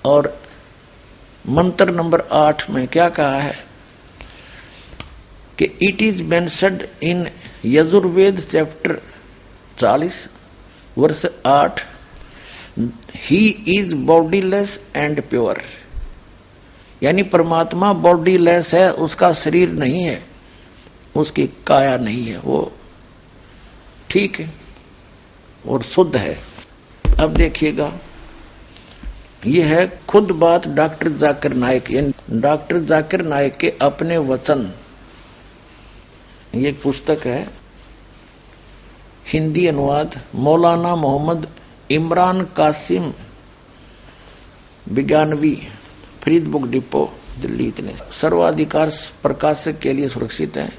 और मंत्र नंबर 8 में क्या कहा है कि it is mentioned in Yajurveda chapter 40 वर्ष 8, he is bodiless and pure. यानी परमात्मा बॉडीलेस है, उसका शरीर नहीं है, उसकी काया नहीं है, वो ठीक है और शुद्ध है। अब देखिएगा, ये है खुद बात डॉक्टर जाकिर नाइक, यानी डॉक्टर जाकिर नाइक के अपने वचन। ये एक पुस्तक है, हिंदी अनुवाद मौलाना मोहम्मद इमरान कासिम विज्ञानवी, फरीद बुक डिपो दिल्ली। इतने सर्वाधिकार प्रकाशक के लिए सुरक्षित है।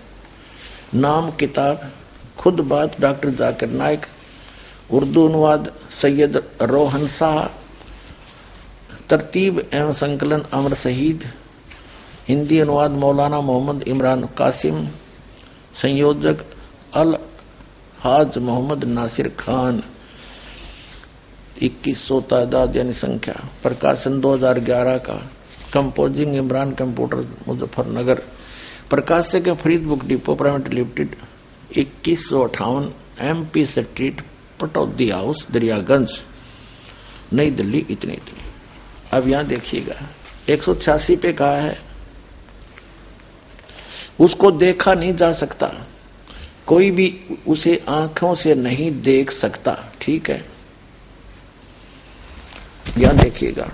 नाम किताब खुद बात डॉक्टर जाकिर नाइक, उर्दू अनुवाद सैयद रोहन शाह, तरतीब एवं संकलन अमर शहीद, हिंदी अनुवाद मौलाना मोहम्मद इमरान कासिम, संयोजक अल हाज मोहम्मद नासिर खान, 2100 तादाद यानी संख्या, प्रकाशन 2011 का, कंपोजिंग इमरान कंप्यूटर मुजफ्फरनगर, प्रकाशक Farid book depot private limited, 2158 MP street, Pataudi house, Daryaganj, नई दिल्ली। इतनी। अब यहां देखिएगा 186 पे कहा है, उसको देखा नहीं जा सकता, कोई भी उसे आंखों से नहीं देख सकता। ठीक है, यहां देखिएगा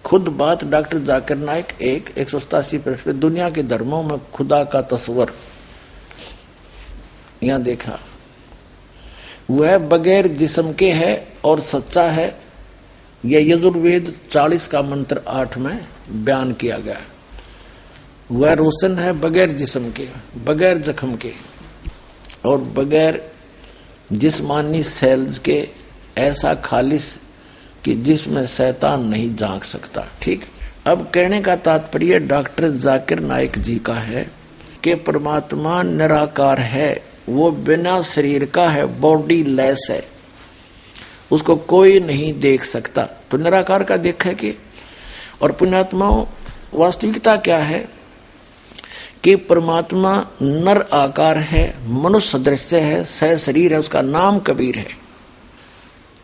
खुद बात डॉक्टर जाकिर नाइक 187 पृष्ठ पे, दुनिया के धर्मों में खुदा का तस्वर। यहां देखा, वह बगैर जिस्म के है और सच्चा है। यह यजुर्वेद 40 का मंत्र 8 में बयान किया गया। वह रोशन है बगैर जिस्म के, बगैर जख्म के और बगैर जिस्मानी सेल्स के, ऐसा खालिस कि जिसमें शैतान नहीं झांक सकता। ठीक। अब कहने का तात्पर्य डॉक्टर जाकिर नाइक जी का है कि परमात्मा निराकार है, वो बिना शरीर का है, बॉडी लेस है, उसको कोई नहीं देख सकता। तो निराकार का देखा कि, और पुण्यात्माओं वास्तविकता क्या है कि परमात्मा नर आकार है, मनुष्य सदृश्य है, सह शरीर है, उसका नाम कबीर है।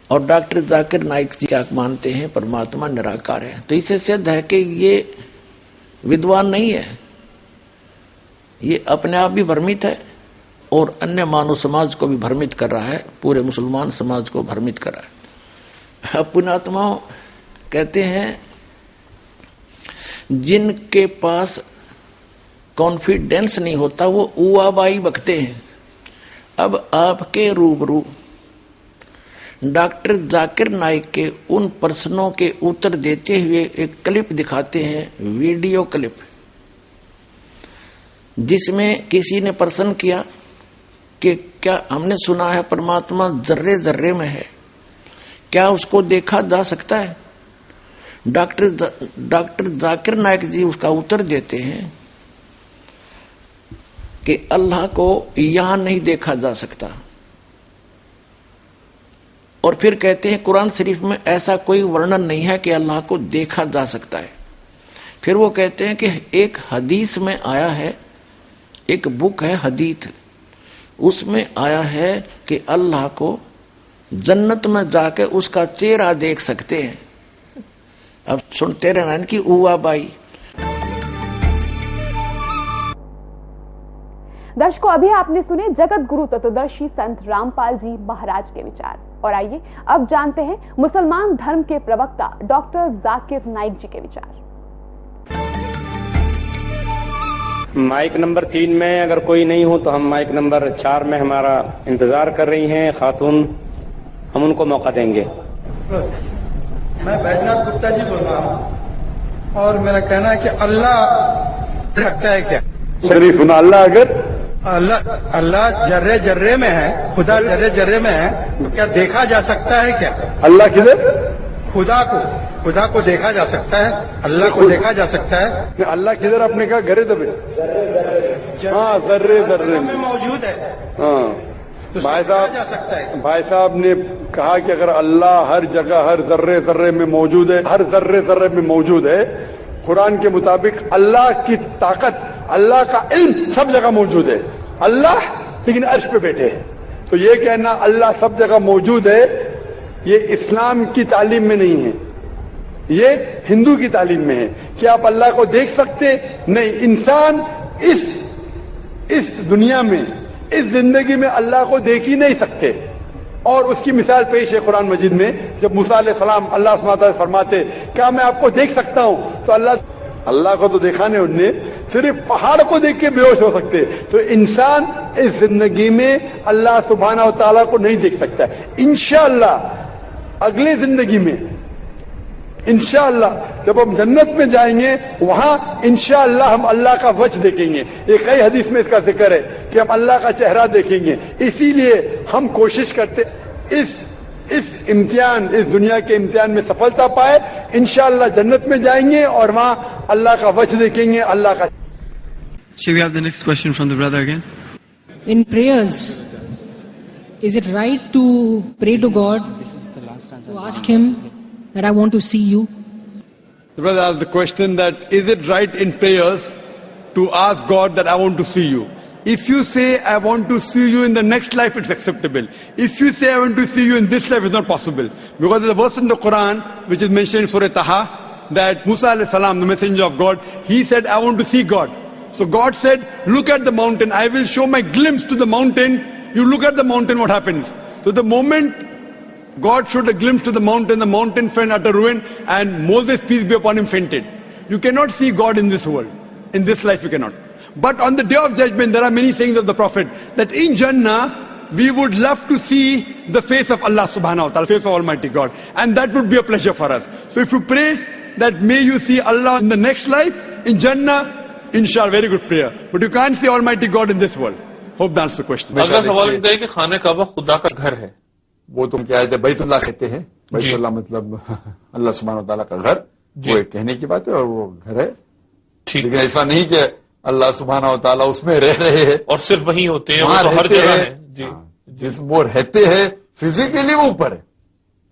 और डॉक्टर जाकिर नाइक जी क्या मानते हैं, परमात्मा निराकार है। तो इससे सिद्ध है कि ये विद्वान नहीं है, ये अपने आप भी भ्रमित है और अन्य मानव समाज को भी भ्रमित कर रहा है, पूरे मुसलमान समाज को भ्रमित कर रहा है। पुण्यात्मा कहते हैं जिनके पास कॉन्फिडेंस नहीं होता वो उवाबाई बकते हैं। अब आपके रूबरू डॉक्टर जाकिर नाइक के उन प्रश्नों के उत्तर देते हुए एक क्लिप दिखाते हैं, वीडियो क्लिप, जिसमें किसी ने प्रश्न किया कि क्या हमने सुना है परमात्मा जर्रे जर्रे में है, क्या उसको देखा जा सकता है? डॉक्टर जाकिर नाइक जी उसका उत्तर देते हैं कि अल्लाह को यहां नहीं देखा जा सकता। और फिर कहते हैं कुरान शरीफ में ऐसा कोई वर्णन नहीं है कि अल्लाह को देखा जा सकता है। फिर वो कहते हैं कि एक हदीस में आया है, एक बुक है हदीथ, उसमें आया है कि अल्लाह को जन्नत में जाके उसका चेहरा देख सकते हैं। अब सुनते रहना इनकी उवा बाई। दर्शकों, अभी आपने सुने जगत गुरु तत्वदर्शी संत रामपाल जी महाराज के विचार। और आइए अब जानते हैं मुसलमान धर्म के प्रवक्ता डॉक्टर जाकिर नाइक जी के विचार। माइक नंबर 3 में अगर कोई नहीं हो तो हम माइक नंबर 4 में हमारा इंतजार कर रही हैं खातून, हम उनको मौका देंगे। मैं बैजनाथ गुप्ता जी बोल रहा हूँ और मेरा कहना है कि अल्लाह रखता है क्या? शरीफ सुना, अल्लाह अगर अल्लाह जर्रे जर्रे में है, खुदा जर्रे जर्रे में है, तो क्या देखा जा सकता है क्या? अल्लाह किधर? खुदा को देखा जा सकता है, अल्लाह को देखा जा सकता है। अल्लाह किधर? आपने कहा घरे दबे। हाँ, जर्रे जर्रे में मौजूद है। हाँ, तो भाई समझा जा सकता है। भाई साहब ने कहा कि अगर अल्लाह हर जगह हर जर्रे जर्रे में मौजूद है, हर जर्रे जर्रे में मौजूद है, कुरान के मुताबिक अल्लाह की ताकत, अल्लाह का इल्म सब जगह मौजूद है। अल्लाह लेकिन अर्श पे बैठे हैं, तो ये कहना अल्लाह सब जगह मौजूद है, ये इस्लाम की तालीम में नहीं है, ये हिंदू की तालीम में है। कि आप अल्लाह को देख सकते नहीं, इंसान इस दुनिया में, इस जिंदगी में अल्लाह को देख ही नहीं सकते। और उसकी मिसाल पेश है कुरान मजीद में, जब मूसा अलैहिस्सलाम अल्लाह सुब्हानहू व तआला फरमाते क्या मैं आपको देख सकता हूं, तो अल्लाह को तो देखा नहीं उनने, सिर्फ पहाड़ को देख के बेहोश हो सकते। तो इंसान इस जिंदगी में अल्लाह सुब्हानहू व तआला को नहीं देख सकता। इंशाअल्लाह अगले जिंदगी में, इंशाअल्लाह जब हम जन्नत में जाएंगे, वहां इंशाअल्लाह हम अल्लाह का वजह देखेंगे। ये कई हदीस में इसका जिक्र है कि हम अल्लाह का चेहरा देखेंगे। इसीलिए हम कोशिश करते इस इम्तिहान, इस दुनिया के इम्तिहान में सफलता पाए, इंशाअल्लाह जन्नत में जाएंगे और वहां अल्लाह का वजह देखेंगे, अल्लाह का। Shall we have the next question from the brother again? In prayers, is it right to pray to God, to ask Him that I want to see you? The brother asked the question that is it right in prayers to ask God that I want to see you? If you say I want to see you in the next life, it's acceptable. If you say I want to see you in this life, it's not possible. Because there's a verse in the Quran which is mentioned in Surah Taha that Musa alayhi salam, the messenger of God, he said I want to see God. So God said, look at the mountain, I will show my glimpse to the mountain. You look at the mountain, what happens? So the moment God showed a glimpse to the mountain fell utter ruin, and Moses, peace be upon him, fainted. You cannot see God in this world. In this life you cannot. But on the day of judgment, there are many sayings of the Prophet that in Jannah, we would love to see the face of Allah subhanahu wa ta'ala, face of Almighty God. And that would be a pleasure for us. So if you pray that may you see Allah in the next life, in Jannah, inshallah, very good prayer. But you can't see Almighty God in this world. Hope that's the question. अगला सवाल ये है कि खाने काबा खुदा का घर है, वो तो क्या है, बैतुल्लाह कहते हैं। बैतुल्लाह मतलब अल्लाह सुब्हानहू व तआला का घर, वो एक कहने की बात है और वो घर है। लेकिन ऐसा नहीं कि अल्लाह सुब्हानहू व तआला उसमें रह रहे हैं और सिर्फ वहीं होते हैं, वो तो हर जगह है। जी, जिस वो रहते हैं फिजिकली वो ऊपर है,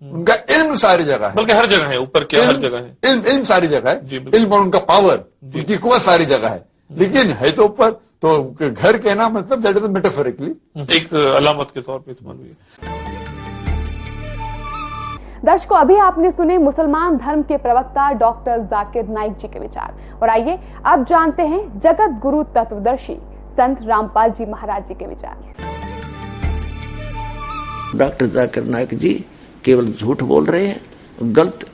उनका इल्म सारी जगह है, बल्कि हर जगह है, ऊपर क्या हर जगह है, इल्म सारी जगह है, इल्म और उनका पावर, उनकी कुव्वत सारी जगह है, लेकिन है तो ऊपर। तो घर कहना मतलब दैट इज मेटाफोरिकली, एक अलामत के तौर पर इस्तेमाल हुई है। दर्शकों, अभी आपने सुने मुसलमान धर्म के प्रवक्ता डॉक्टर जाकिर नाइक जी के विचार, और आइए अब जानते हैं जगत गुरु तत्वदर्शी संत रामपाल जी महाराज जी के विचार। डॉक्टर जाकिर नाइक जी केवल झूठ बोल रहे हैं, गलत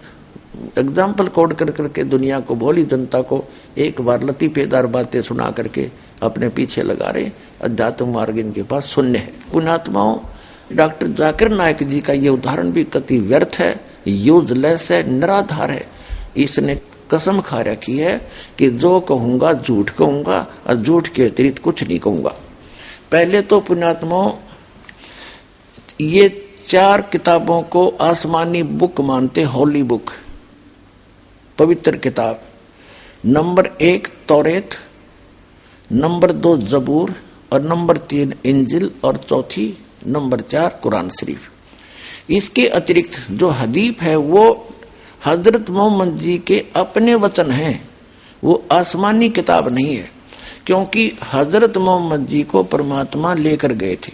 एग्जाम्पल कोड कर करके दुनिया को, भोली जनता को एक बार लतीफेदार बातें सुना करके अपने पीछे लगा रहे। अध्यात्म मार्ग इनके पास शून्य है। पुण्यात्माओं, डॉक्टर जाकिर नाइक जी का ये उदाहरण भी कति व्यर्थ है, यूजलेस है, निराधार है। इसने कसम खा रखी है कि जो कहूंगा झूठ कहूंगा और झूठ के अतिरिक्त कुछ नहीं कहूंगा। पहले तो पुण्यात्माओं, ये 4 किताबों को आसमानी बुक मानते, होली बुक, पवित्र किताब। नंबर 1 तौरेत, नंबर 2 जबूर और नंबर 3 इंजिल और चौथी नंबर 4 कुरान शरीफ। इसके अतिरिक्त जो हदीफ है वो हजरत मोहम्मद जी के अपने वचन हैं, वो आसमानी किताब नहीं है, क्योंकि हजरत मोहम्मद जी को परमात्मा लेकर गए थे।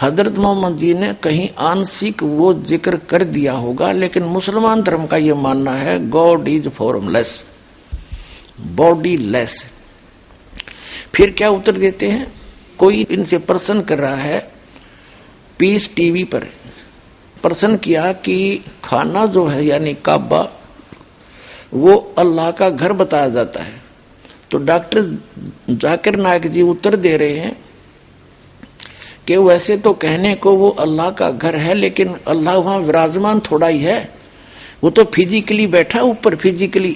हजरत मोहम्मद जी ने कहीं आंशिक वो जिक्र कर दिया होगा, लेकिन मुसलमान धर्म का ये मानना है God is formless, body less. फिर क्या उत्तर देते हैं? कोई इनसे प्रश्न कर रहा है, पीस टीवी पर प्रश्न किया कि खाना जो है यानी काबा, वो अल्लाह का घर बताया जाता है। तो डॉक्टर जाकिर नाइक जी उत्तर दे रहे हैं कि वैसे तो कहने को वो अल्लाह का घर है, लेकिन अल्लाह वहां विराजमान थोड़ा ही है, वो तो फिजिकली बैठा ऊपर, फिजिकली